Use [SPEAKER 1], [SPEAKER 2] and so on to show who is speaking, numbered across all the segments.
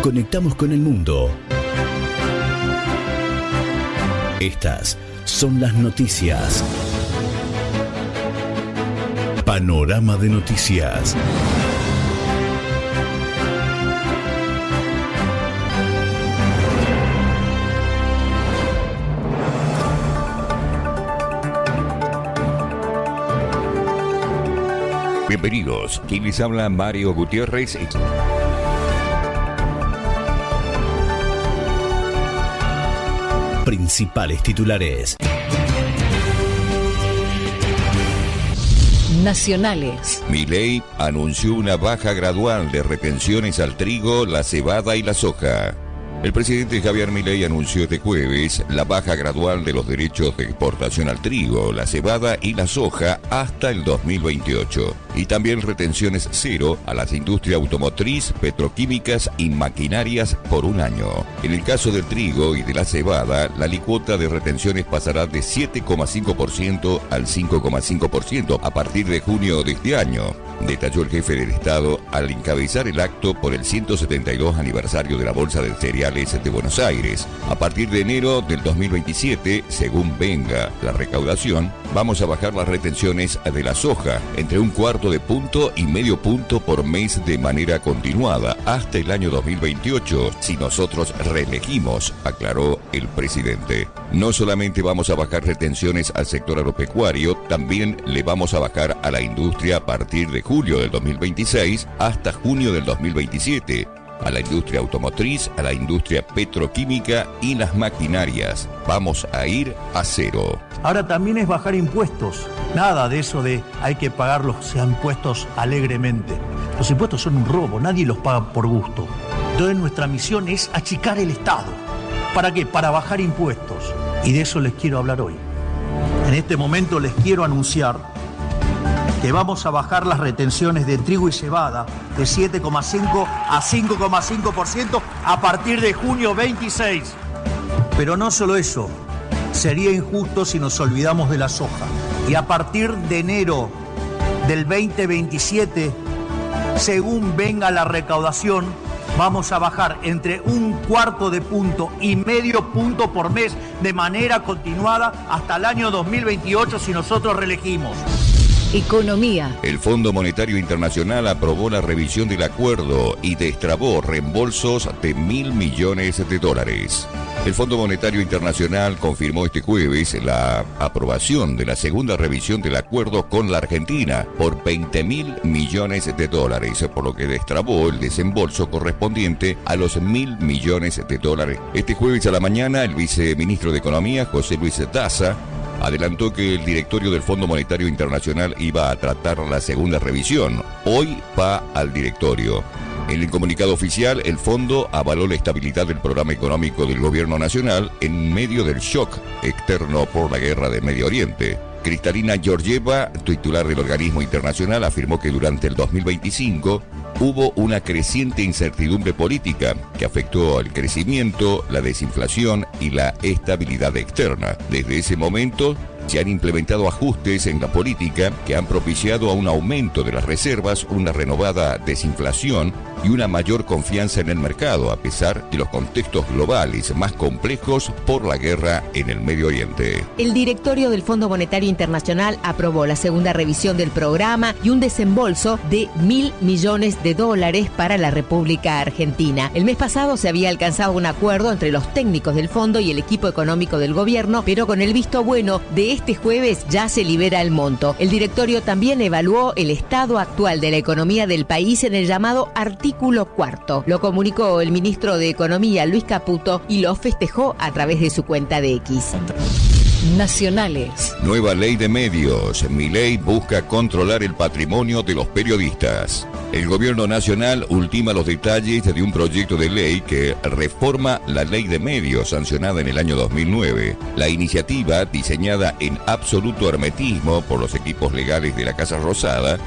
[SPEAKER 1] conectamos con el mundo. Estas son las noticias. Panorama de noticias.
[SPEAKER 2] Bienvenidos, quien les habla Mario Gutiérrez.
[SPEAKER 1] Principales titulares.
[SPEAKER 3] Nacionales.
[SPEAKER 2] Milei anunció una baja gradual de retenciones al trigo, la cebada y la soja. El presidente Javier Milei anunció este jueves la baja gradual de los derechos de exportación al trigo, la cebada y la soja hasta el 2028. Y también retenciones cero a las industrias automotriz, petroquímicas y maquinarias por un año. En el caso del trigo y de la cebada, la alícuota de retenciones pasará de 7,5% al 5,5% a partir de junio de este año, detalló el jefe del Estado al encabezar el acto por el 172 aniversario de la Bolsa de Cereales de Buenos Aires. A partir de enero del 2027, según venga la recaudación, vamos a bajar las retenciones de la soja entre 1/4 punto y medio punto por mes de manera continuada hasta el año 2028, si nosotros reelegimos, aclaró el presidente. No solamente vamos a bajar retenciones al sector agropecuario, también le vamos a bajar a la industria a partir de julio del 2026 hasta junio del 2027. A la industria automotriz, a la industria petroquímica y las maquinarias. Vamos a ir a cero.
[SPEAKER 4] Ahora también es bajar impuestos. Nada de eso de hay que pagar los impuestos alegremente. Los impuestos son un robo, nadie los paga por gusto. Entonces nuestra misión es achicar el Estado. ¿Para qué? Para bajar impuestos. Y de eso les quiero hablar hoy. En este momento les quiero anunciar que vamos a bajar las retenciones de trigo y cebada de 7,5 a 5,5% a partir de junio 26. Pero no solo eso, sería injusto si nos olvidamos de la soja. Y a partir de enero del 2027, según venga la recaudación, vamos a bajar entre 1/4 punto y medio punto por mes de manera continuada hasta el año 2028 si nosotros reelegimos.
[SPEAKER 3] Economía.
[SPEAKER 2] El Fondo Monetario Internacional aprobó la revisión del acuerdo y destrabó reembolsos de $1.000 millones. El Fondo Monetario Internacional confirmó este jueves la aprobación de la segunda revisión del acuerdo con la Argentina por $20.000 millones, por lo que destrabó el desembolso correspondiente a los $1.000 millones. Este jueves a la mañana, el viceministro de Economía, José Luis Daza, adelantó que el directorio del Fondo Monetario Internacional iba a tratar la segunda revisión. Hoy va al directorio. En el comunicado oficial, el fondo avaló la estabilidad del programa económico del gobierno nacional en medio del shock externo por la guerra del Medio Oriente. Kristalina Georgieva, titular del organismo internacional, afirmó que durante el 2025 hubo una creciente incertidumbre política que afectó al crecimiento, la desinflación y la estabilidad externa. Desde ese momento se han implementado ajustes en la política que han propiciado a un aumento de las reservas, una renovada desinflación y una mayor confianza en el mercado, a pesar de los contextos globales más complejos por la guerra en el Medio Oriente.
[SPEAKER 3] El directorio del Fondo Monetario Internacional aprobó la segunda revisión del programa y un desembolso de $1.000 millones para la República Argentina. El mes pasado se había alcanzado un acuerdo entre los técnicos del fondo y el equipo económico del gobierno, pero con el visto bueno de este jueves ya se libera el monto. El directorio también evaluó el estado actual de la economía del país en el llamado artículo 4. Lo comunicó el ministro de Economía, Luis Caputo, y lo festejó a través de su cuenta de X. Nacionales.
[SPEAKER 2] Nueva ley de medios. Milei busca controlar el patrimonio de los periodistas. El gobierno nacional ultima los detalles de un proyecto de ley que reforma la ley de medios sancionada en el año 2009. La iniciativa, diseñada en absoluto hermetismo por los equipos legales de la Casa Rosada,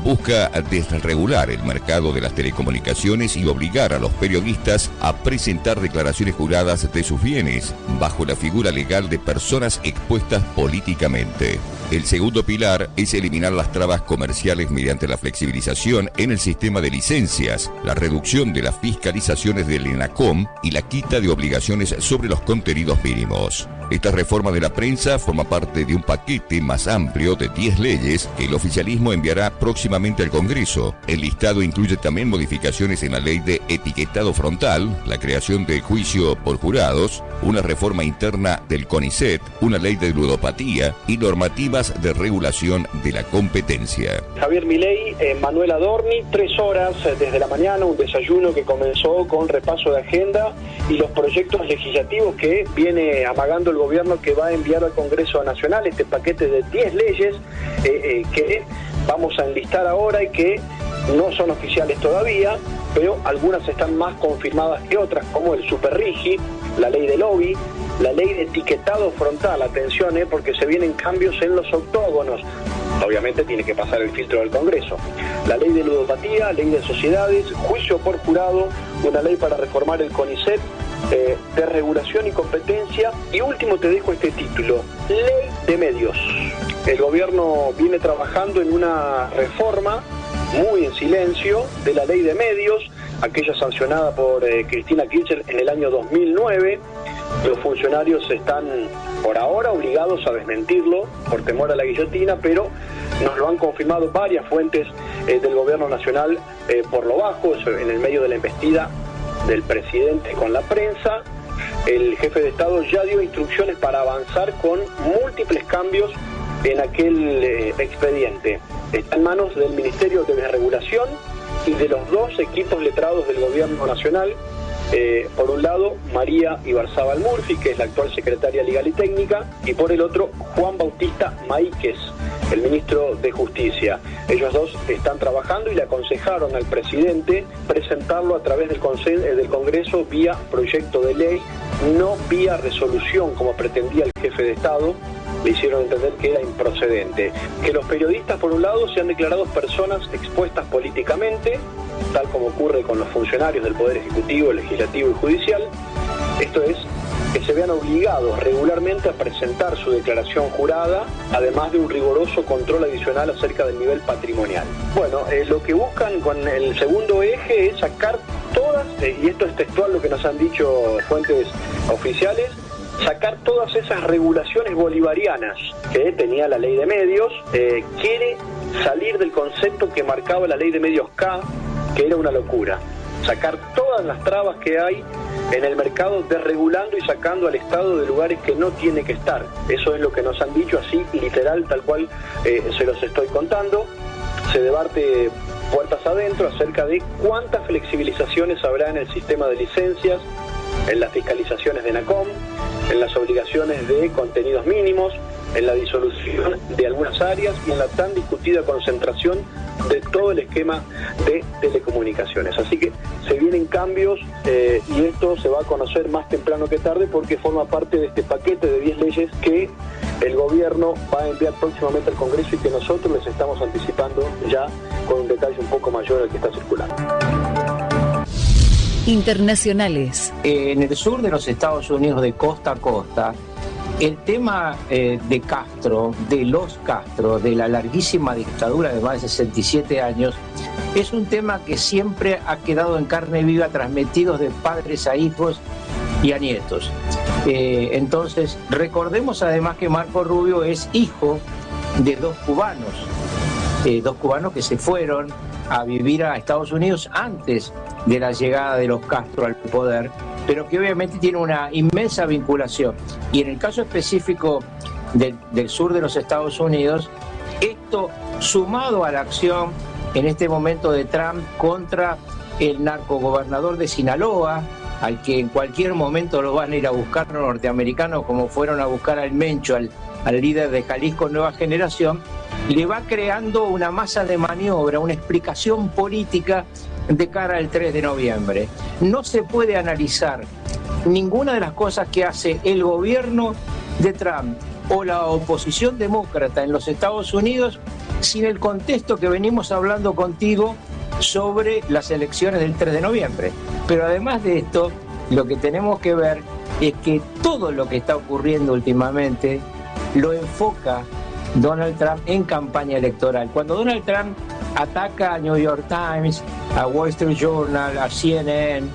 [SPEAKER 2] busca desregular el mercado de las telecomunicaciones y obligar a los periodistas a presentar declaraciones juradas de sus bienes, bajo la figura legal de personas expuestas políticamente. El segundo pilar es eliminar las trabas comerciales mediante la flexibilización en el sistema de licencias, la reducción de las fiscalizaciones del ENACOM y la quita de obligaciones sobre los contenidos mínimos. Esta reforma de la prensa forma parte de un paquete más amplio de 10 leyes que el oficialismo enviará próximamente al Congreso. El listado incluye también modificaciones en la ley de etiquetado frontal, la creación de juicio por jurados, una reforma interna del CONICET, una ley de ludopatía y normativas de regulación de la competencia.
[SPEAKER 5] Javier Milei, Manuel Adorni, 3 horas desde la mañana, un desayuno que comenzó con repaso de agenda y los proyectos legislativos que viene amagando el gobierno que va a enviar al Congreso Nacional, este paquete de 10 leyes que vamos a enlistar ahora y que no son oficiales todavía, pero algunas están más confirmadas que otras, como el Superrigi, la ley de lobby, la ley de etiquetado frontal, atención, porque se vienen cambios en los octógonos. Obviamente tiene que pasar el filtro del Congreso. La ley de ludopatía, ley de sociedades, juicio por jurado, una ley para reformar el CONICET, de regulación y competencia. Y último te dejo este título, ley de medios. El gobierno viene trabajando en una reforma muy en silencio de la ley de medios, aquella sancionada por Cristina Kirchner en el año 2009. Los funcionarios están por ahora obligados a desmentirlo por temor a la guillotina, pero nos lo han confirmado varias fuentes del gobierno nacional por lo bajo, en el medio de la embestida del presidente con la prensa. El jefe de Estado ya dio instrucciones para avanzar con múltiples cambios en aquel expediente. Está en manos del Ministerio de Desregulación y de los 2 equipos letrados del gobierno nacional. Por un lado, María Ibarzábal Murphy, que es la actual secretaria legal y técnica, y por el otro, Juan Bautista Maíquez, el ministro de Justicia. Ellos 2 están trabajando y le aconsejaron al presidente presentarlo a través del Congreso vía proyecto de ley, no vía resolución como pretendía el jefe de Estado. Le hicieron entender que era improcedente. Que los periodistas, por un lado, se han declarado personas expuestas políticamente, tal como ocurre con los funcionarios del Poder Ejecutivo, Legislativo y Judicial. Esto es, que se vean obligados regularmente a presentar su declaración jurada, además de un riguroso control adicional acerca del nivel patrimonial. Bueno, lo que buscan con el segundo eje es sacar todas, y esto es textual lo que nos han dicho fuentes oficiales, sacar todas esas regulaciones bolivarianas que tenía la ley de medios. Quiere salir del concepto que marcaba la ley de medios K, que era una locura. Sacar todas las trabas que hay en el mercado, desregulando y sacando al Estado de lugares que no tiene que estar. Eso es lo que nos han dicho, así literal, tal cual se los estoy contando. Se debate puertas adentro acerca de cuántas flexibilizaciones habrá en el sistema de licencias, en las fiscalizaciones de ENACOM, en las obligaciones de contenidos mínimos, en la disolución de algunas áreas y en la tan discutida concentración de todo el esquema de telecomunicaciones. Así que se vienen cambios y esto se va a conocer más temprano que tarde porque forma parte de este paquete de 10 leyes que el gobierno va a enviar próximamente al Congreso y que nosotros les estamos anticipando ya con un detalle un poco mayor al que está circulando.
[SPEAKER 6] Internacionales.
[SPEAKER 7] En el sur de los Estados Unidos, de costa a costa, el tema de Castro, de los Castro, de la larguísima dictadura de más de 67 años, es un tema que siempre ha quedado en carne viva, transmitidos de padres a hijos y a nietos. Entonces, recordemos además que Marco Rubio es hijo de 2 cubanos, 2 cubanos que se fueron a vivir a Estados Unidos antes de la llegada de los Castro al poder, pero que obviamente tiene una inmensa vinculación. Y en el caso específico del sur de los Estados Unidos, esto sumado a la acción en este momento de Trump contra el narcogobernador de Sinaloa, al que en cualquier momento lo van a ir a buscar los norteamericanos, como fueron a buscar al Mencho, al líder de Jalisco Nueva Generación, le va creando una masa de maniobra, una explicación política de cara al 3 de noviembre. No se puede analizar ninguna de las cosas que hace el gobierno de Trump o la oposición demócrata en los Estados Unidos sin el contexto que venimos hablando contigo sobre las elecciones del 3 de noviembre. Pero además de esto, lo que tenemos que ver es que todo lo que está ocurriendo últimamente lo enfoca Donald Trump en campaña electoral. Cuando Donald Trump ataca a New York Times, a Wall Street Journal, a CNN,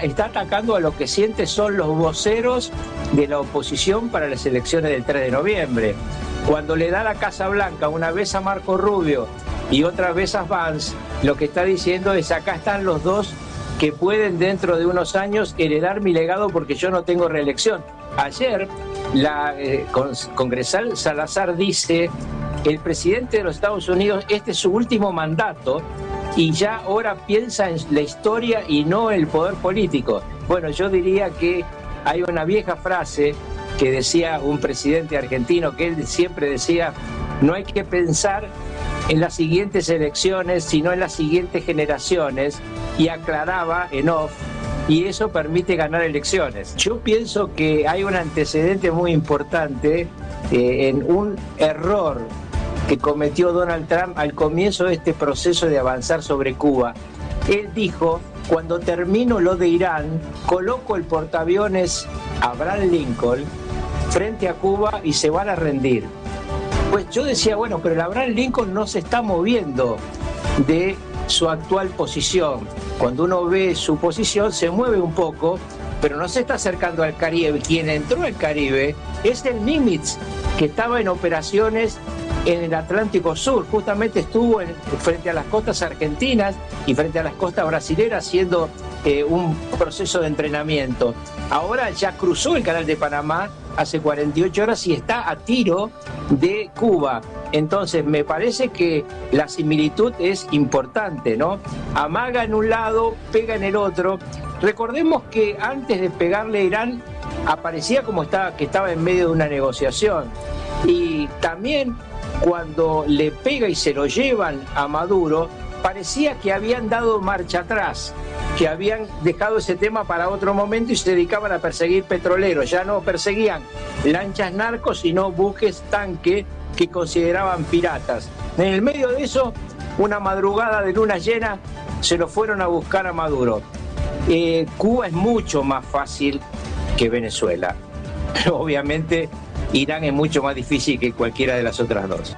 [SPEAKER 7] está atacando a lo que siente son los voceros de la oposición para las elecciones del 3 de noviembre. Cuando le da la Casa Blanca una vez a Marco Rubio y otra vez a Vance, lo que está diciendo es: acá están los dos que pueden dentro de unos años heredar mi legado porque yo no tengo reelección. Ayer la congresal Salazar dice: el presidente de los Estados Unidos, este es su último mandato y ya ahora piensa en la historia y no el poder político. Bueno, yo diría que hay una vieja frase que decía un presidente argentino, que él siempre decía: no hay que pensar en las siguientes elecciones, sino en las siguientes generaciones, y aclaraba en off, y eso permite ganar elecciones. Yo pienso que hay un antecedente muy importante en un error que cometió Donald Trump al comienzo de este proceso de avanzar sobre Cuba. Él dijo: cuando termino lo de Irán, coloco el portaaviones Abraham Lincoln frente a Cuba y se van a rendir. Pues yo decía, bueno, pero el Abraham Lincoln no se está moviendo de su actual posición. Cuando uno ve su posición, se mueve un poco, pero no se está acercando al Caribe. Quien entró al Caribe es el Nimitz, que estaba en operaciones en el Atlántico Sur. Justamente estuvo frente a las costas argentinas y frente a las costas brasileras haciendo un proceso de entrenamiento. Ahora ya cruzó el Canal de Panamá hace 48 horas y está a tiro de Cuba. Entonces me parece que la similitud es importante, ¿no? Amaga en un lado, pega en el otro. Recordemos que antes de pegarle a Irán aparecía como que estaba en medio de una negociación. Y también cuando le pega y se lo llevan a Maduro, parecía que habían dado marcha atrás, que habían dejado ese tema para otro momento y se dedicaban a perseguir petroleros. Ya no perseguían lanchas narcos, sino buques tanque que consideraban piratas. En el medio de eso, una madrugada de luna llena, se lo fueron a buscar a Maduro. Cuba es mucho más fácil que Venezuela. Pero obviamente Irán es mucho más difícil que cualquiera de las otras dos.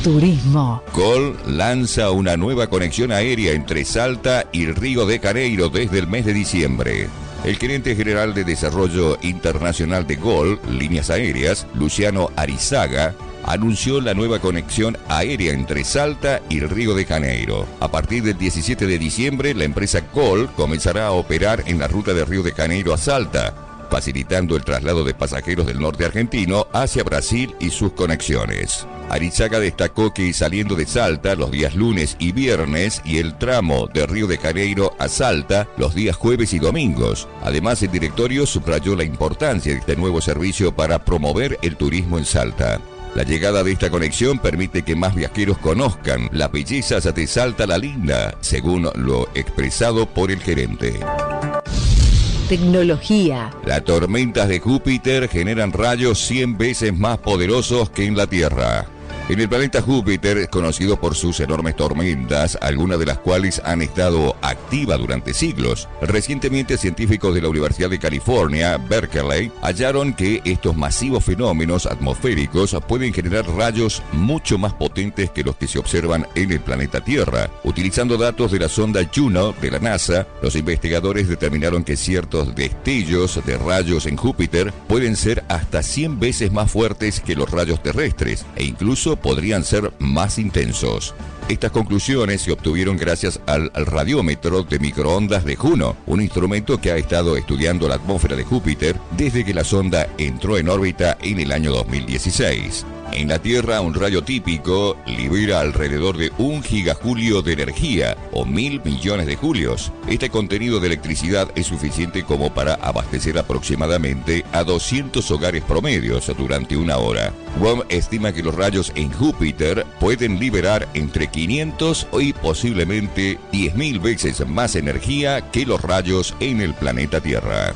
[SPEAKER 3] Turismo.
[SPEAKER 2] GOL lanza una nueva conexión aérea entre Salta y Río de Janeiro desde el mes de diciembre. El gerente general de Desarrollo Internacional de GOL, Líneas Aéreas, Luciano Arizaga, anunció la nueva conexión aérea entre Salta y Río de Janeiro. A partir del 17 de diciembre, la empresa GOL comenzará a operar en la ruta de Río de Janeiro a Salta, facilitando el traslado de pasajeros del norte argentino hacia Brasil y sus conexiones. Arizaga destacó que saliendo de Salta los días lunes y viernes y el tramo de Río de Janeiro a Salta los días jueves y domingos. Además, el directorio subrayó la importancia de este nuevo servicio para promover el turismo en Salta. La llegada de esta conexión permite que más viajeros conozcan las bellezas de Salta la Linda, según lo expresado por el gerente.
[SPEAKER 3] Tecnología.
[SPEAKER 2] Las tormentas de Júpiter generan rayos 100 veces más poderosos que en la Tierra. En el planeta Júpiter, conocido por sus enormes tormentas, algunas de las cuales han estado activas durante siglos, recientemente científicos de la Universidad de California, Berkeley, hallaron que estos masivos fenómenos atmosféricos pueden generar rayos mucho más potentes que los que se observan en el planeta Tierra. Utilizando datos de la sonda Juno de la NASA, los investigadores determinaron que ciertos destellos de rayos en Júpiter pueden ser hasta 100 veces más fuertes que los rayos terrestres e incluso podrían ser más intensos. Estas conclusiones se obtuvieron gracias al radiómetro de microondas de Juno, un instrumento que ha estado estudiando la atmósfera de Júpiter desde que la sonda entró en órbita en el año 2016. En la Tierra, un rayo típico libera alrededor de 1 gigajulio de energía, o 1.000 millones de julios. Este contenido de electricidad es suficiente como para abastecer aproximadamente a 200 hogares promedios durante una hora. WOM estima que los rayos en Júpiter pueden liberar entre 500 y posiblemente 10.000 veces más energía que los rayos en el planeta Tierra.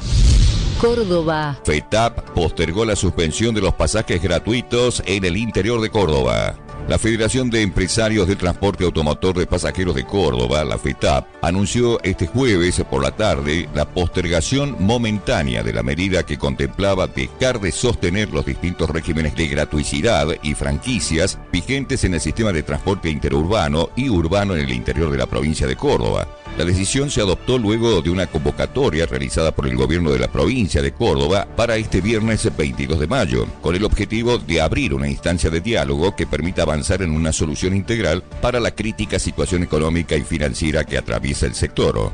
[SPEAKER 3] Córdoba.
[SPEAKER 2] FETAP postergó la suspensión de los pasajes gratuitos en el interior de Córdoba. La Federación de Empresarios del Transporte Automotor de Pasajeros de Córdoba, la FETAP, anunció este jueves por la tarde la postergación momentánea de la medida que contemplaba dejar de sostener los distintos regímenes de gratuicidad y franquicias vigentes en el sistema de transporte interurbano y urbano en el interior de la provincia de Córdoba. La decisión se adoptó luego de una convocatoria realizada por el gobierno de la provincia de Córdoba para este viernes 22 de mayo, con el objetivo de abrir una instancia de diálogo que permita avanzar en una solución integral para la crítica situación económica y financiera que atraviesa el sector.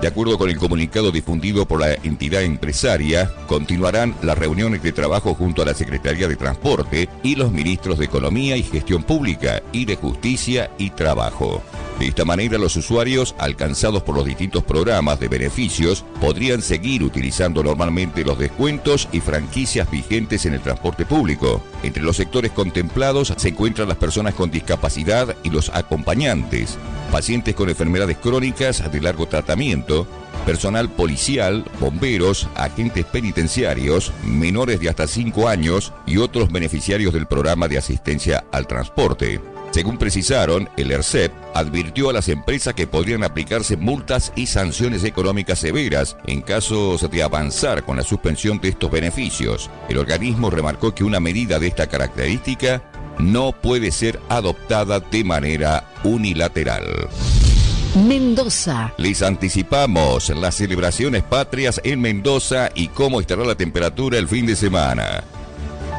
[SPEAKER 2] De acuerdo con el comunicado difundido por la entidad empresaria, continuarán las reuniones de trabajo junto a la Secretaría de Transporte y los ministros de Economía y Gestión Pública y de Justicia y Trabajo. De esta manera, los usuarios alcanzados por los distintos programas de beneficios podrían seguir utilizando normalmente los descuentos y franquicias vigentes en el transporte público. Entre los sectores contemplados se encuentran las personas con discapacidad y los acompañantes, pacientes con enfermedades crónicas de largo tratamiento, personal policial, bomberos, agentes penitenciarios, menores de hasta 5 años y otros beneficiarios del programa de asistencia al transporte. Según precisaron, el ERCEP advirtió a las empresas que podrían aplicarse multas y sanciones económicas severas en casos de avanzar con la suspensión de estos beneficios. El organismo remarcó que una medida de esta característica no puede ser adoptada de manera unilateral.
[SPEAKER 3] Mendoza.
[SPEAKER 2] Les anticipamos las celebraciones patrias en Mendoza y cómo estará la temperatura el fin de semana.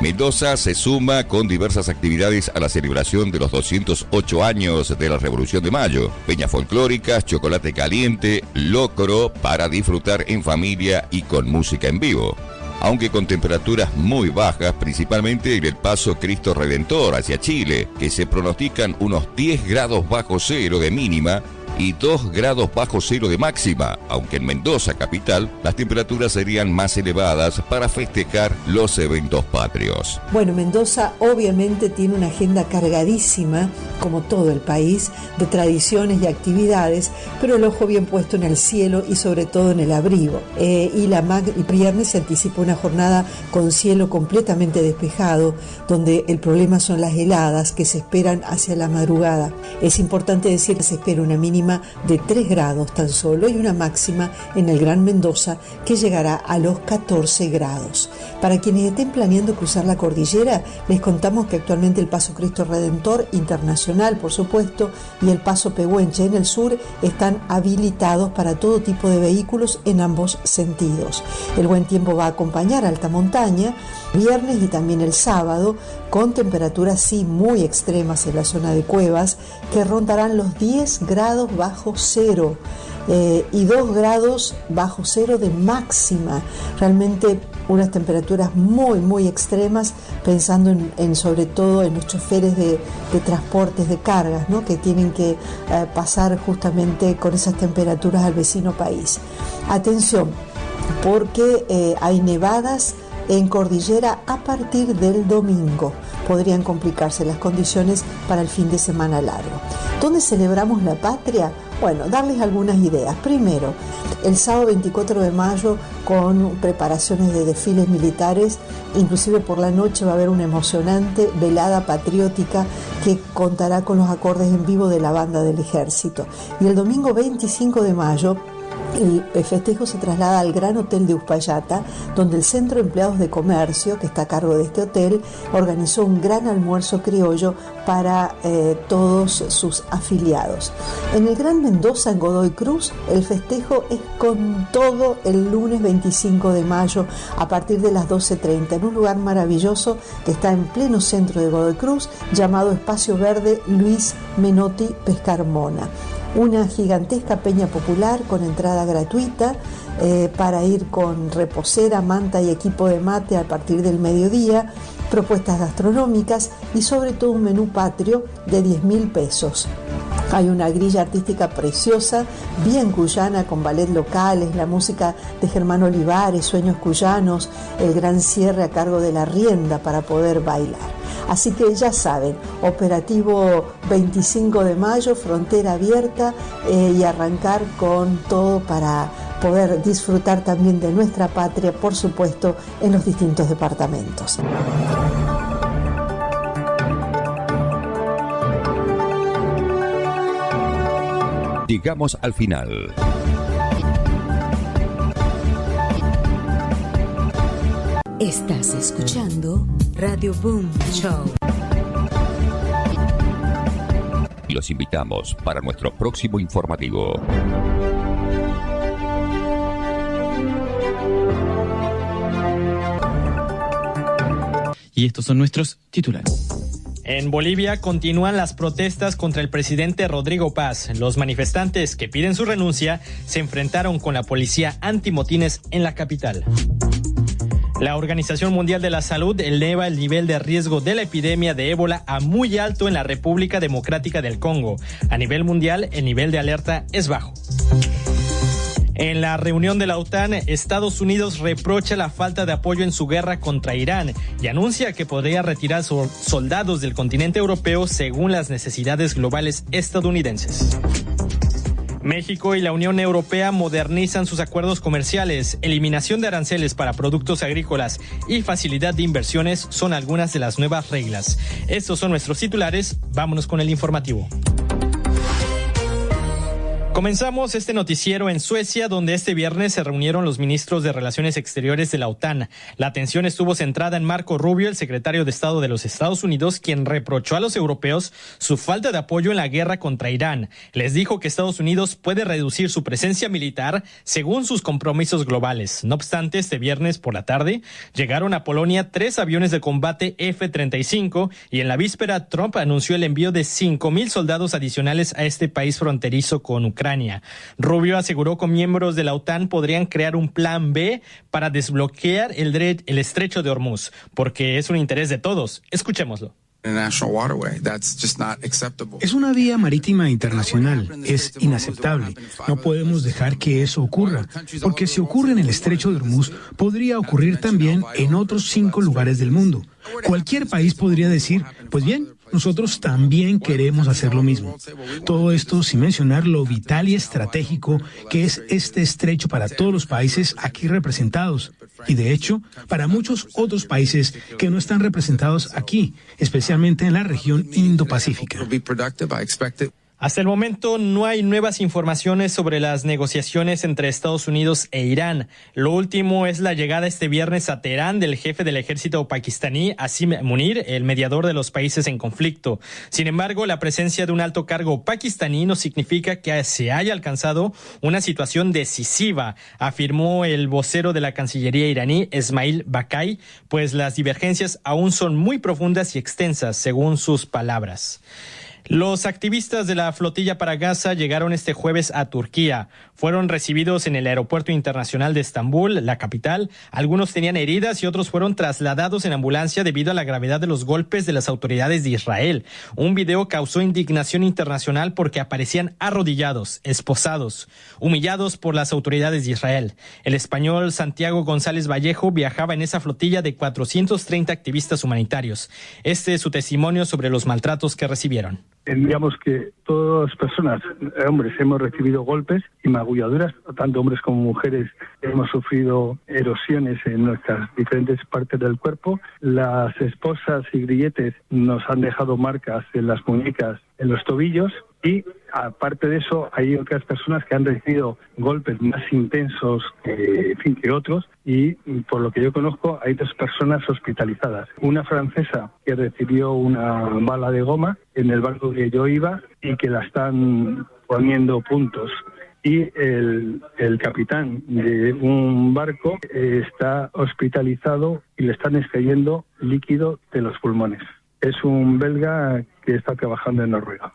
[SPEAKER 2] Mendoza se suma con diversas actividades a la celebración de los 208 años de la Revolución de Mayo. Peñas folclóricas, chocolate caliente, locro para disfrutar en familia y con música en vivo. Aunque con temperaturas muy bajas, principalmente en el paso Cristo Redentor hacia Chile, que se pronostican unos 10 grados bajo cero de mínima y 2 grados bajo cero de máxima, aunque en Mendoza capital las temperaturas serían más elevadas para festejar los eventos patrios.
[SPEAKER 6] Bueno, Mendoza obviamente tiene una agenda cargadísima, como todo el país, de tradiciones y actividades, pero el ojo bien puesto en el cielo y sobre todo en el abrigo. El viernes se anticipa una jornada con cielo completamente despejado, donde el problema son las heladas que se esperan hacia la madrugada. Es importante decir que se espera una mínima de 3 grados tan solo y una máxima en el Gran Mendoza que llegará a los 14 grados. Para quienes estén planeando cruzar la cordillera, les contamos que actualmente el Paso Cristo Redentor Internacional, por supuesto, y el Paso Pehuenche en el sur están habilitados para todo tipo de vehículos en ambos sentidos. El buen tiempo va a acompañar a alta montaña, viernes y también el sábado, con temperaturas sí muy extremas en la zona de Cuevas, que rondarán los 10 grados bajo cero y 2 grados bajo cero de máxima. Realmente unas temperaturas muy extremas, pensando en sobre todo en los choferes de transportes de cargas, ¿no?, que tienen que pasar justamente con esas temperaturas al vecino país. Atención, porque hay nevadas en cordillera a partir del domingo. Podrían complicarse las condiciones para el fin de semana largo. ¿Dónde celebramos la patria? Bueno, darles algunas ideas. Primero, el sábado 24 de mayo con preparaciones de desfiles militares, inclusive por la noche va a haber una emocionante velada patriótica que contará con los acordes en vivo de la banda del ejército. Y el domingo 25 de mayo, el festejo se traslada al Gran Hotel de Uspallata, donde el Centro de Empleados de Comercio, que está a cargo de este hotel, organizó un gran almuerzo criollo para todos sus afiliados. En el Gran Mendoza, en Godoy Cruz, el festejo es con todo el lunes 25 de mayo a partir de las 12:30, en un lugar maravilloso que está en pleno centro de Godoy Cruz, llamado Espacio Verde Luis Menotti Pescarmona. Una gigantesca peña popular con entrada gratuita para ir con reposera, manta y equipo de mate a partir del mediodía, propuestas gastronómicas y sobre todo un menú patrio de 10.000 pesos. Hay una grilla artística preciosa, bien cuyana, con ballet locales, la música de Germán Olivares, Sueños Cuyanos, el gran cierre a cargo de La Rienda para poder bailar. Así que ya saben, operativo 25 de mayo, frontera abierta y arrancar con todo para poder disfrutar también de nuestra patria, por supuesto, en los distintos departamentos.
[SPEAKER 2] Llegamos al final.
[SPEAKER 8] Estás escuchando Radio Boom Show.
[SPEAKER 2] Los invitamos para nuestro próximo informativo.
[SPEAKER 9] Y estos son nuestros titulares.
[SPEAKER 10] En Bolivia continúan las protestas contra el presidente Rodrigo Paz. Los manifestantes que piden su renuncia se enfrentaron con la policía antimotines en la capital. La Organización Mundial de la Salud eleva el nivel de riesgo de la epidemia de ébola a muy alto en la República Democrática del Congo. A nivel mundial, el nivel de alerta es bajo. En la reunión de la OTAN, Estados Unidos reprocha la falta de apoyo en su guerra contra Irán y anuncia que podría retirar soldados del continente europeo según las necesidades globales estadounidenses. México y la Unión Europea modernizan sus acuerdos comerciales. Eliminación de aranceles para productos agrícolas y facilidad de inversiones son algunas de las nuevas reglas. Estos son nuestros titulares. Vámonos con el informativo. Comenzamos este noticiero en Suecia, donde este viernes se reunieron los ministros de Relaciones Exteriores de la OTAN. La atención estuvo centrada en Marco Rubio, el secretario de Estado de los Estados Unidos, quien reprochó a los europeos su falta de apoyo en la guerra contra Irán. Les dijo que Estados Unidos puede reducir su presencia militar según sus compromisos globales. No obstante, este viernes por la tarde llegaron a Polonia 3 aviones de combate F-35 y en la víspera Trump anunció el envío de 5,000 soldados adicionales a este país fronterizo con Ucrania. Rubio aseguró que miembros de la OTAN podrían crear un plan B para desbloquear el estrecho de Hormuz, porque es un interés de todos. Escuchémoslo.
[SPEAKER 11] Es una vía marítima internacional. Es inaceptable. No podemos dejar que eso ocurra, porque si ocurre en el estrecho de Hormuz, podría ocurrir también en otros 5 lugares del mundo. Cualquier país podría decir, pues bien, nosotros también queremos hacer lo mismo. Todo esto sin mencionar lo vital y estratégico que es este estrecho para todos los países aquí representados. Y de hecho, para muchos otros países que no están representados aquí, especialmente en la región Indo-Pacífica.
[SPEAKER 10] Hasta el momento no hay nuevas informaciones sobre las negociaciones entre Estados Unidos e Irán. Lo último es la llegada este viernes a Teherán del jefe del ejército pakistaní, Asim Munir, el mediador de los países en conflicto. Sin embargo, la presencia de un alto cargo pakistaní no significa que se haya alcanzado una situación decisiva, afirmó el vocero de la Cancillería iraní, Esmail Bakai, pues las divergencias aún son muy profundas y extensas, según sus palabras. Los activistas de la flotilla para Gaza llegaron este jueves a Turquía. Fueron recibidos en el aeropuerto internacional de Estambul, la capital. Algunos tenían heridas y otros fueron trasladados en ambulancia debido a la gravedad de los golpes de las autoridades de Israel. Un video causó indignación internacional porque aparecían arrodillados, esposados, humillados por las autoridades de Israel. El español Santiago González Vallejo viajaba en esa flotilla de 430 activistas humanitarios. Este es su testimonio sobre los maltratos que recibieron.
[SPEAKER 12] Digamos que todas las personas, hombres, hemos recibido golpes y magulladuras, tanto hombres como mujeres hemos sufrido erosiones en nuestras diferentes partes del cuerpo. Las esposas y grilletes nos han dejado marcas en las muñecas, en los tobillos, y aparte de eso hay otras personas que han recibido golpes más intensos que otros, y por lo que yo conozco hay 2 personas hospitalizadas. Una francesa que recibió una bala de goma en el barco que yo iba y que la están poniendo puntos. Y el capitán de un barco está hospitalizado y le están extrayendo líquido de los pulmones. Es un belga que está trabajando en Noruega.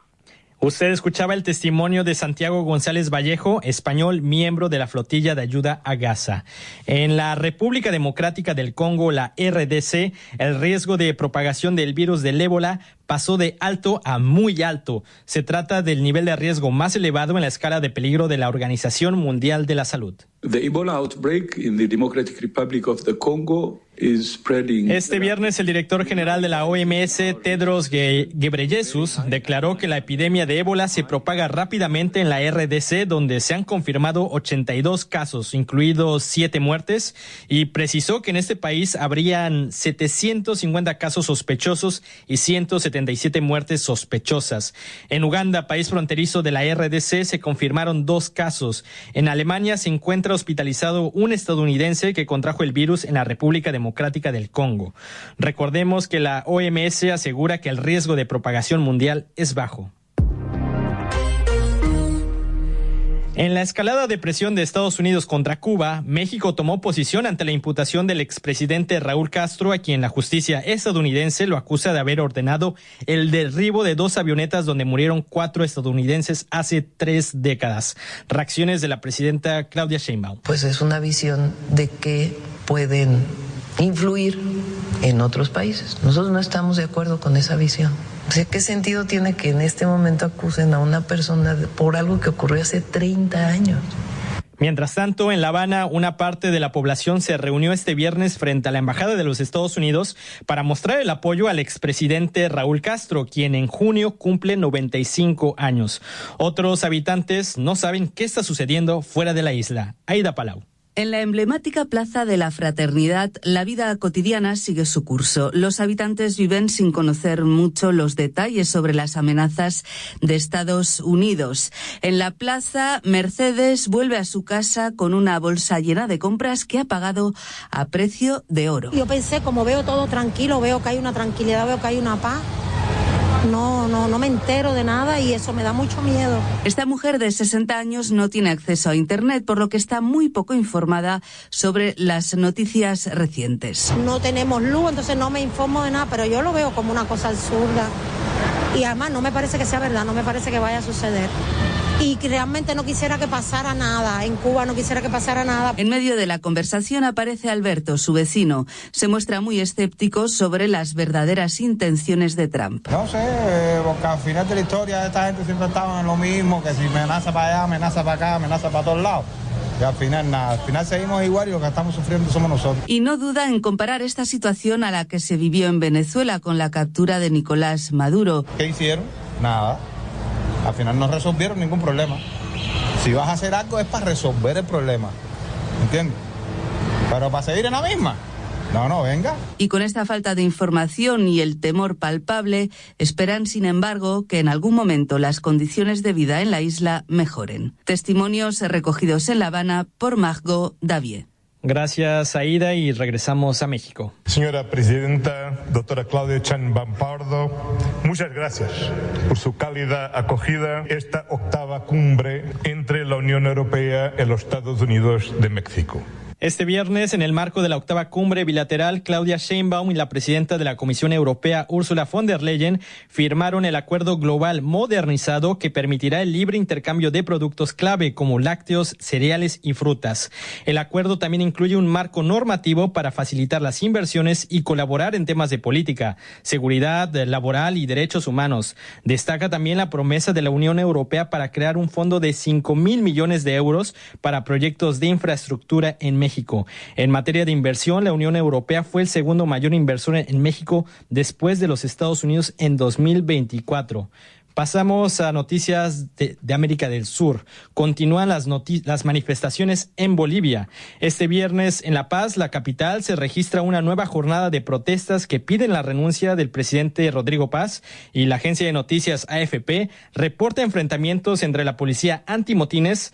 [SPEAKER 10] Usted escuchaba el testimonio de Santiago González Vallejo, español, miembro de la flotilla de ayuda a Gaza. En la República Democrática del Congo, la RDC, el riesgo de propagación del virus del ébola pasó de alto a muy alto. Se trata del nivel de riesgo más elevado en la escala de peligro de la Organización Mundial de la Salud.
[SPEAKER 13] The Ebola outbreak in the Democratic Republic of the Congo
[SPEAKER 10] Este viernes, el director general de la OMS, Tedros Ghebreyesus, declaró que la epidemia de ébola se propaga rápidamente en la RDC, donde se han confirmado 82 casos, incluidos 7 muertes, y precisó que en este país habrían 750 casos sospechosos y 177 muertes sospechosas. En Uganda, país fronterizo de la RDC, se confirmaron 2 casos. En Alemania se encuentra hospitalizado un estadounidense que contrajo el virus en la República Democrática del Congo. Recordemos que la OMS asegura que el riesgo de propagación mundial es bajo. En la escalada de presión de Estados Unidos contra Cuba, México tomó posición ante la imputación del expresidente Raúl Castro, a quien la justicia estadounidense lo acusa de haber ordenado el derribo de 2 avionetas donde murieron 4 estadounidenses hace 3 décadas. Reacciones de la presidenta Claudia Sheinbaum.
[SPEAKER 13] Pues es una visión de que pueden influir en otros países. Nosotros no estamos de acuerdo con esa visión. ¿Qué sentido tiene que en este momento acusen a una persona por algo que ocurrió hace 30 años?
[SPEAKER 10] Mientras tanto, en La Habana, una parte de la población se reunió este viernes frente a la Embajada de los Estados Unidos para mostrar el apoyo al expresidente Raúl Castro, quien en junio cumple 95 años. Otros habitantes no saben qué está sucediendo fuera de la isla. Aida Palau.
[SPEAKER 14] En la emblemática Plaza de la Fraternidad, la vida cotidiana sigue su curso. Los habitantes viven sin conocer mucho los detalles sobre las amenazas de Estados Unidos. En la plaza, Mercedes vuelve a su casa con una bolsa llena de compras que ha pagado a precio de oro.
[SPEAKER 15] Yo pensé, como veo todo tranquilo, veo que hay una tranquilidad, veo que hay una paz. No me entero de nada y eso me da mucho miedo.
[SPEAKER 14] Esta mujer de 60 años no tiene acceso a Internet, por lo que está muy poco informada sobre las noticias recientes.
[SPEAKER 15] No tenemos luz, entonces no me informo de nada, pero yo lo veo como una cosa absurda. Y además no me parece que sea verdad, no me parece que vaya a suceder. Y realmente no quisiera que pasara nada. En Cuba no quisiera que pasara nada.
[SPEAKER 14] En medio de la conversación aparece Alberto, su vecino. Se muestra muy escéptico sobre las verdaderas intenciones de Trump.
[SPEAKER 16] No sé, porque al final de la historia esta gente siempre estaba en lo mismo, que si amenaza para allá, amenaza para acá, amenaza para todos lados. Y al final nada, al final seguimos igual y lo que estamos sufriendo somos nosotros.
[SPEAKER 14] Y no duda en comparar esta situación a la que se vivió en Venezuela con la captura de Nicolás Maduro.
[SPEAKER 16] ¿Qué hicieron? Nada. Al final no resolvieron ningún problema. Si vas a hacer algo es para resolver el problema, ¿entiendes? Pero para seguir en la misma, no, venga.
[SPEAKER 14] Y con esta falta de información y el temor palpable, esperan, sin embargo, que en algún momento las condiciones de vida en la isla mejoren. Testimonios recogidos en La Habana por Margot Davier.
[SPEAKER 10] Gracias, Aida, y regresamos a México.
[SPEAKER 17] Señora Presidenta, doctora Claudia Sheinbaum Pardo, muchas gracias por su cálida acogida esta 8ª cumbre entre la Unión Europea y los Estados Unidos de México.
[SPEAKER 10] Este viernes, en el marco de la 8ª cumbre bilateral, Claudia Sheinbaum y la presidenta de la Comisión Europea, Ursula von der Leyen, firmaron el acuerdo global modernizado que permitirá el libre intercambio de productos clave como lácteos, cereales y frutas. El acuerdo también incluye un marco normativo para facilitar las inversiones y colaborar en temas de política, seguridad laboral y derechos humanos. Destaca también la promesa de la Unión Europea para crear un fondo de 5.000 millones de euros para proyectos de infraestructura en México. En materia de inversión, la Unión Europea fue el segundo mayor inversor en México después de los Estados Unidos en 2024. Pasamos a noticias de América del Sur. Continúan las manifestaciones en Bolivia. Este viernes en La Paz, la capital, se registra una nueva jornada de protestas que piden la renuncia del presidente Rodrigo Paz, y la agencia de noticias AFP reporta enfrentamientos entre la policía antimotines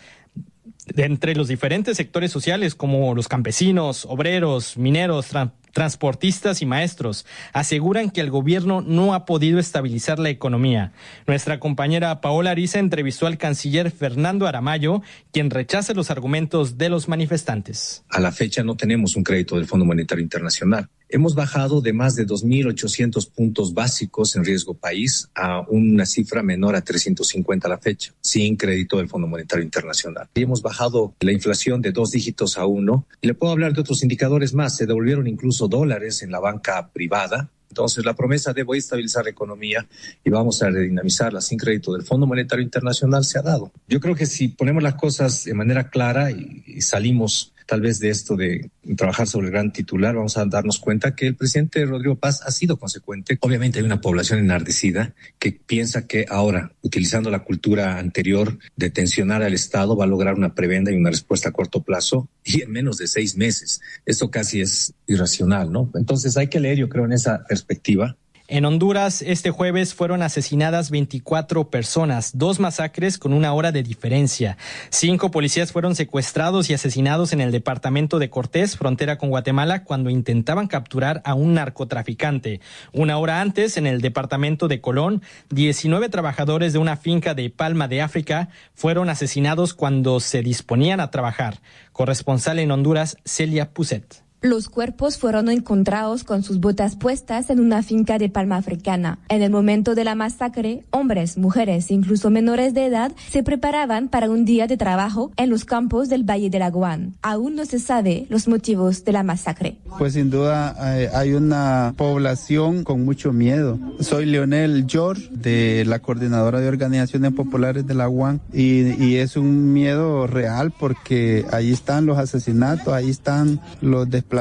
[SPEAKER 10] entre los diferentes sectores sociales como los campesinos, obreros, mineros, transportistas y maestros. Aseguran que el gobierno no ha podido estabilizar la economía. Nuestra compañera Paola Ariza entrevistó al canciller Fernando Aramayo, quien rechaza los argumentos de los manifestantes.
[SPEAKER 18] A la fecha no tenemos un crédito del Fondo Monetario Internacional. Hemos bajado de más de 2.800 puntos básicos en riesgo país a una cifra menor a 350 a la fecha, sin crédito del Fondo Monetario Internacional. Y hemos bajado la inflación de 2 dígitos a 1. Y le puedo hablar de otros indicadores más. Se devolvieron incluso dólares en la banca privada. Entonces, la promesa de voy a estabilizar la economía y vamos a redinamizarla sin crédito del Fondo Monetario Internacional se ha dado. Yo creo que si ponemos las cosas de manera clara y salimos tal vez de esto de trabajar sobre el gran titular, vamos a darnos cuenta que el presidente Rodrigo Paz ha sido consecuente. Obviamente hay una población enardecida que piensa que ahora, utilizando la cultura anterior de tensionar al Estado, va a lograr una prebenda y una respuesta a corto plazo y en menos de 6 meses. Esto casi es irracional, ¿no? Entonces hay que leer, yo creo, en esa perspectiva.
[SPEAKER 10] En Honduras, este jueves fueron asesinadas 24 personas, 2 masacres con 1 hora de diferencia. 5 policías fueron secuestrados y asesinados en el departamento de Cortés, frontera con Guatemala, cuando intentaban capturar a un narcotraficante. 1 hora antes, en el departamento de Colón, 19 trabajadores de una finca de Palma de África fueron asesinados cuando se disponían a trabajar. Corresponsal en Honduras, Celia Puset.
[SPEAKER 19] Los cuerpos fueron encontrados con sus botas puestas en una finca de Palma Africana. En el momento de la masacre, hombres, mujeres e incluso menores de edad se preparaban para un día de trabajo en los campos del Valle del Aguán. Aún no se sabe los motivos de la masacre.
[SPEAKER 20] Pues sin duda hay una población con mucho miedo. Soy Leonel George de la Coordinadora de Organizaciones Populares del Aguán y es un miedo real porque ahí están los asesinatos, ahí están los desplazamientos.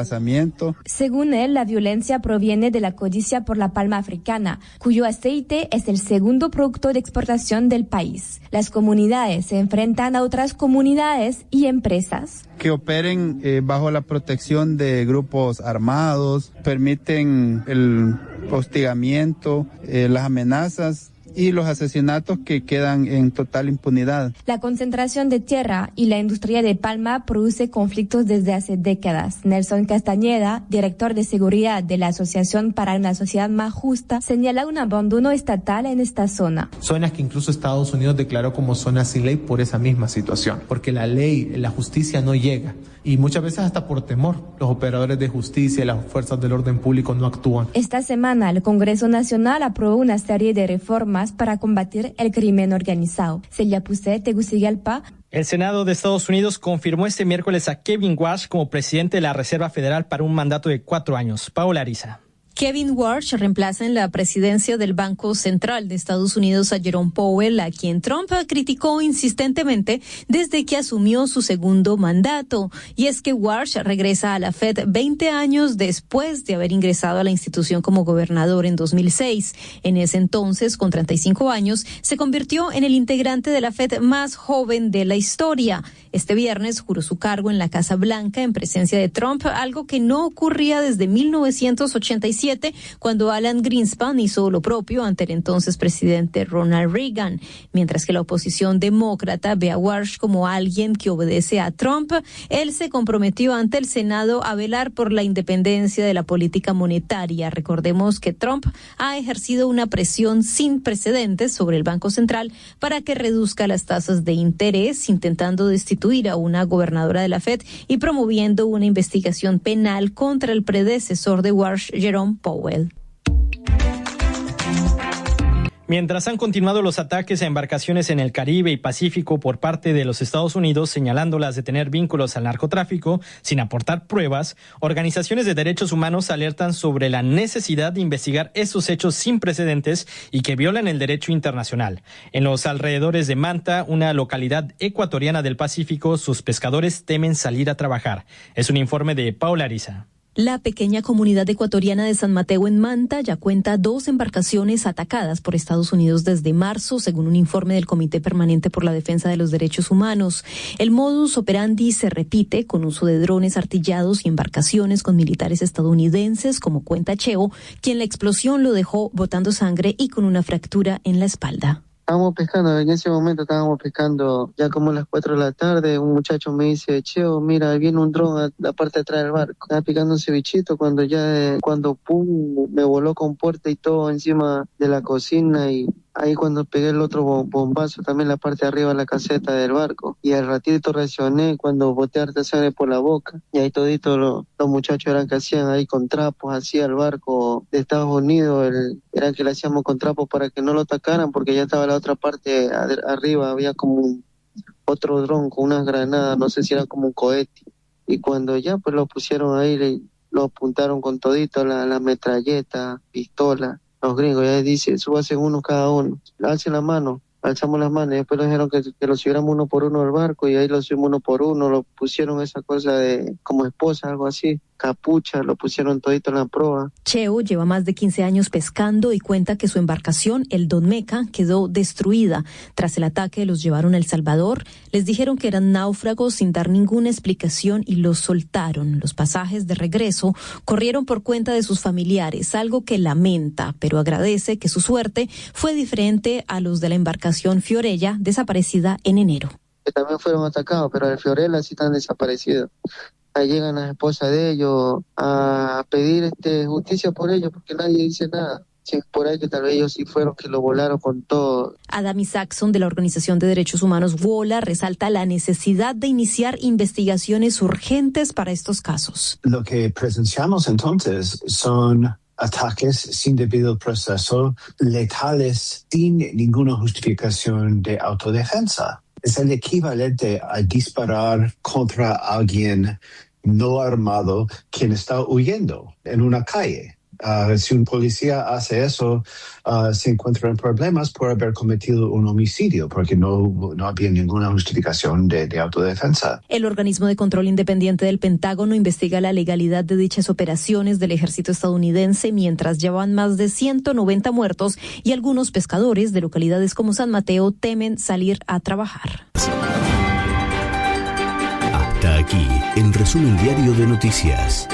[SPEAKER 19] Según él, la violencia proviene de la codicia por la palma africana, cuyo aceite es el segundo producto de exportación del país. Las comunidades se enfrentan a otras comunidades y empresas
[SPEAKER 20] que operen bajo la protección de grupos armados, permiten el hostigamiento, las amenazas y los asesinatos que quedan en total impunidad.
[SPEAKER 19] La concentración de tierra y la industria de palma produce conflictos desde hace décadas. Nelson Castañeda, director de seguridad de la Asociación para una Sociedad Más Justa, señala un abandono estatal en esta zona.
[SPEAKER 21] Zonas que incluso Estados Unidos declaró como zonas sin ley por esa misma situación, porque la ley, la justicia no llega. Y muchas veces hasta por temor, los operadores de justicia y las fuerzas del orden público no actúan.
[SPEAKER 19] Esta semana el Congreso Nacional aprobó una serie de reformas para combatir el crimen organizado. Celia Puset, Tegucigalpa.
[SPEAKER 10] El Senado de Estados Unidos confirmó este miércoles a Kevin Warsh como presidente de la Reserva Federal para un mandato de 4 años. Paola Ariza.
[SPEAKER 22] Kevin Warsh reemplaza en la presidencia del Banco Central de Estados Unidos a Jerome Powell, a quien Trump criticó insistentemente desde que asumió su segundo mandato. Y es que Warsh regresa a la Fed 20 años después de haber ingresado a la institución como gobernador en 2006. En ese entonces, con 35 años, se convirtió en el integrante de la Fed más joven de la historia. Este viernes juró su cargo en la Casa Blanca en presencia de Trump, algo que no ocurría desde 1987, cuando Alan Greenspan hizo lo propio ante el entonces presidente Ronald Reagan. Mientras que la oposición demócrata ve a Warsh como alguien que obedece a Trump, él se comprometió ante el Senado a velar por la independencia de la política monetaria. Recordemos que Trump ha ejercido una presión sin precedentes sobre el Banco Central para que reduzca las tasas de interés, intentando destituir a una gobernadora de la Fed y promoviendo una investigación penal contra el predecesor de Warsh, Jerome Powell.
[SPEAKER 10] Mientras han continuado los ataques a embarcaciones en el Caribe y Pacífico por parte de los Estados Unidos, señalándolas de tener vínculos al narcotráfico sin aportar pruebas, organizaciones de derechos humanos alertan sobre la necesidad de investigar esos hechos sin precedentes y que violan el derecho internacional. En los alrededores de Manta, una localidad ecuatoriana del Pacífico, sus pescadores temen salir a trabajar. Es un informe de Paola Ariza.
[SPEAKER 22] La pequeña comunidad ecuatoriana de San Mateo en Manta ya cuenta 2 embarcaciones atacadas por Estados Unidos desde marzo, según un informe del Comité Permanente por la Defensa de los Derechos Humanos. El modus operandi se repite con uso de drones artillados y embarcaciones con militares estadounidenses, como cuenta Cheo, quien la explosión lo dejó botando sangre y con una fractura en la espalda.
[SPEAKER 23] Estábamos pescando, en ese momento estábamos pescando ya como a las 4 de la tarde, un muchacho me dice, Cheo, mira, viene un dron a la parte de atrás del barco. Estaba picando un cevichito cuando pum, me voló con puerta y todo encima de la cocina y ahí cuando pegué el otro bombazo también la parte de arriba de la caseta del barco. Y al ratito reaccioné cuando boté harta sangre por la boca. Y ahí todito los muchachos eran que hacían ahí con trapos, hacía el barco de Estados Unidos, eran que le hacíamos con trapos para que no lo atacaran porque ya estaba la otra parte arriba, había como otro dron con unas granadas, no sé si era como un cohete. Y cuando ya pues lo pusieron ahí, lo apuntaron con todito, la metralleta, pistola. Los gringos ya dicen, súbase uno cada uno, alcen la mano. alzamos las manos y después nos dijeron que lo subiéramos uno por uno al barco y ahí lo subimos uno por uno, lo pusieron esa cosa de como esposa, algo así, capucha, lo pusieron todito en la proa.
[SPEAKER 22] Cheo lleva más de 15 años pescando y cuenta que su embarcación, el Don Meca, quedó destruida. Tras el ataque los llevaron a El Salvador, les dijeron que eran náufragos sin dar ninguna explicación y los soltaron. Los pasajes de regreso corrieron por cuenta de sus familiares, algo que lamenta, pero agradece que su suerte fue diferente a los de la embarcación Fiorella, desaparecida en enero.
[SPEAKER 23] Que también fueron atacados, pero el Fiorella sí están desaparecidos. Ahí llegan las esposas de ellos a pedir justicia por ellos, porque nadie dice nada. Sí, por ahí que tal vez ellos sí fueron que lo volaron con todo.
[SPEAKER 22] Adam Isaacson, de la Organización de Derechos Humanos WOLA, resalta la necesidad de iniciar investigaciones urgentes para estos casos.
[SPEAKER 1] Lo que presenciamos entonces son ataques sin debido proceso, letales, sin ninguna justificación de autodefensa. Es el equivalente a disparar contra alguien no armado quien está huyendo en una calle. Si un policía hace eso, se encuentra en problemas por haber cometido un homicidio, porque no había ninguna justificación de autodefensa.
[SPEAKER 22] El organismo de control independiente del Pentágono investiga la legalidad de dichas operaciones del ejército estadounidense, mientras llevan más de 190 muertos y algunos pescadores de localidades como San Mateo temen salir a trabajar.
[SPEAKER 4] Hasta aquí el resumen diario de noticias.